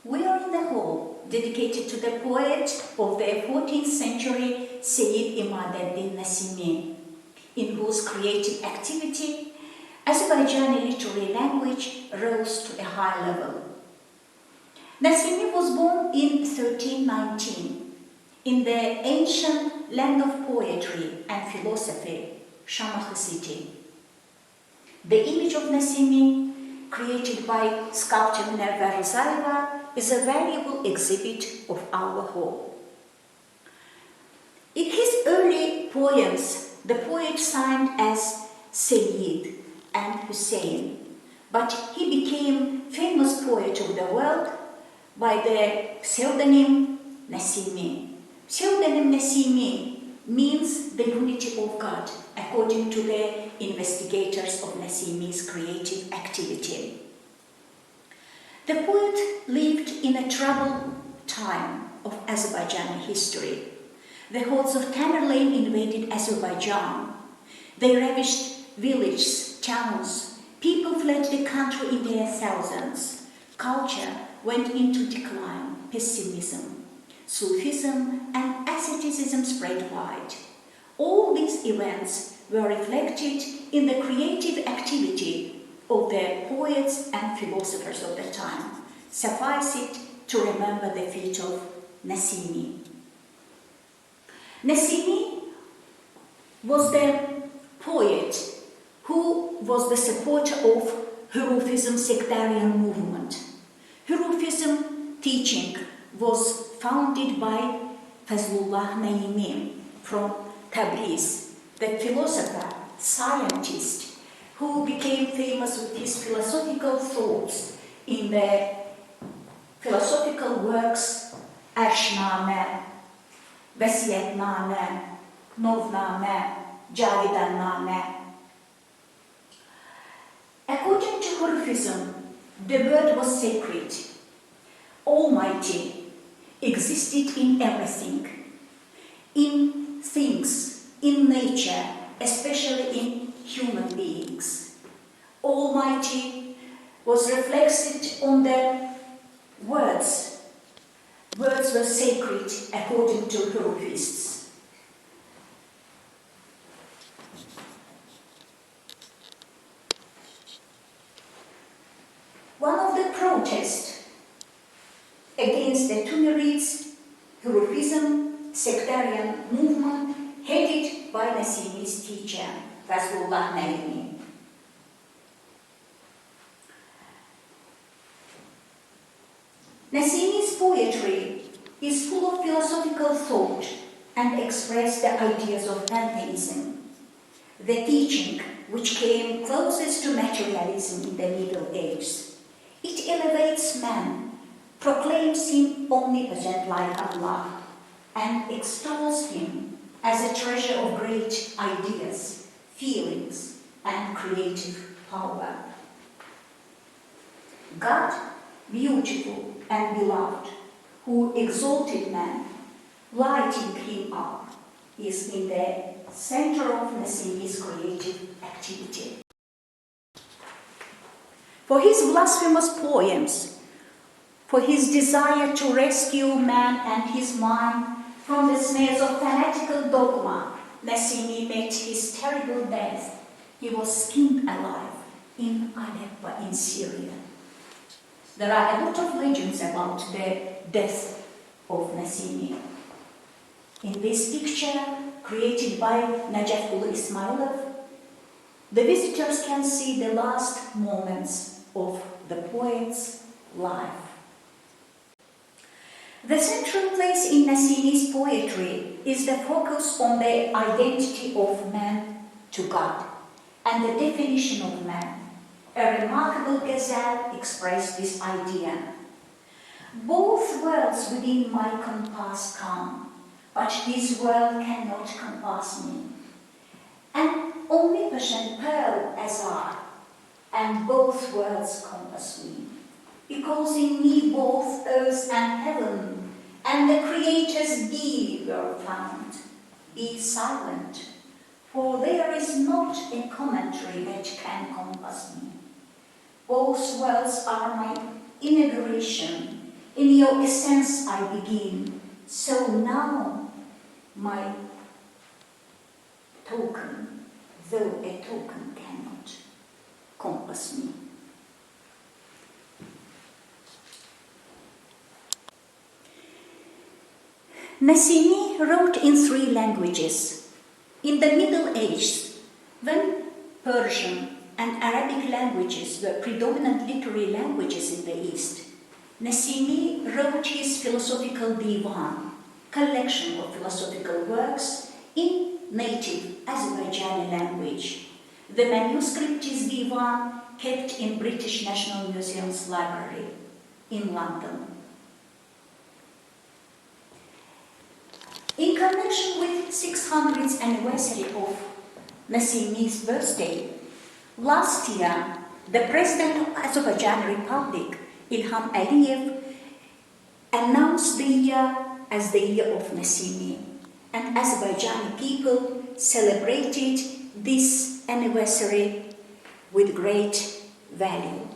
We are in the hall dedicated to the poet of the 14th century, Sayyid Imaddadin Nasimi, in whose creative activity Azerbaijani literary language rose to a high level. Nasimi was born in 1319 in the ancient land of poetry and philosophy, Şamaxı city. The image of Nasimi, created by sculptor Münevver Rizayeva, is a valuable exhibit of our hall. In his early poems, the poet signed as Sayyid and Hussein, but he became famous poet of the world by the pseudonym Nasimi. Pseudonym Nasimi means the unity of God, according to the investigators of Nasimi's creative activity. The poet lived in a troubled time of Azerbaijani history. The hordes of Tamerlane invaded Azerbaijan. They ravished villages, towns. People fled the country in their thousands. Culture went into decline, pessimism. Sufism and asceticism spread wide. All these events were reflected in the creative activity of the poets and philosophers of the time. Suffice it to remember the feat of Nasimi. Nasimi was the poet who was the supporter of Hurufism sectarian movement. Hurufism teaching was founded by Fazlullah Naimi from Tabriz, the philosopher, scientist, who became famous with his philosophical thoughts in the philosophical works Arshname, Vasiyetname, Novname, Javidanname. According to Hurufism, the word was sacred. Almighty existed in everything, in things, in nature, especially in human beings. Almighty was reflected on the words. Words were sacred according to Hurufists. One of the protests against the Timurids, Hurufism sectarian movement headed by Nasimi's teacher, Fazlullah Naimi. Nasimi's poetry is full of philosophical thought and expresses the ideas of pantheism, the teaching which came closest to materialism in the Middle Ages. It elevates man, proclaims him omnipotent like Allah, and extols him as a treasure of great ideas, feelings, and creative power. God, beautiful and beloved, who exalted man, lighting him up, is in the center of Nasimi's creative activity. For his blasphemous poems, for his desire to rescue man and his mind from the snares of fanatical dogma, Nasimi met his terrible death. He was skinned alive in Aleppo in Syria. There are a lot of legends about the death of Nasimi. In this picture, created by Najafullah Ismailov, the visitors can see the last moments of the poet's life. The central place in Nasimi's poetry is the focus on the identity of man to God and the definition of man. A remarkable ghazal expressed this idea. Both worlds within my compass come, but this world cannot compass me. An omnipotent pearl as I, and both worlds compass me. Because in me both earth and heaven and the Creator's be were found. Be silent, for there is not a commentary that can compass me. Both worlds are my inauguration In your essence I begin, so now my token, though a token cannot compass me. Nasimi wrote in 3 languages. In the Middle Ages, when Persian and Arabic languages were predominant literary languages in the East, Nasimi wrote his philosophical divan, collection of philosophical works in native Azerbaijani language. The manuscript is divan kept in British National Museum's library in London. In connection with 600th anniversary of Nasimi's birthday, last year, the President of Azerbaijan Republic, Ilham Aliyev, announced the year as the year of Nasimi, and Azerbaijani people celebrated this anniversary with great value.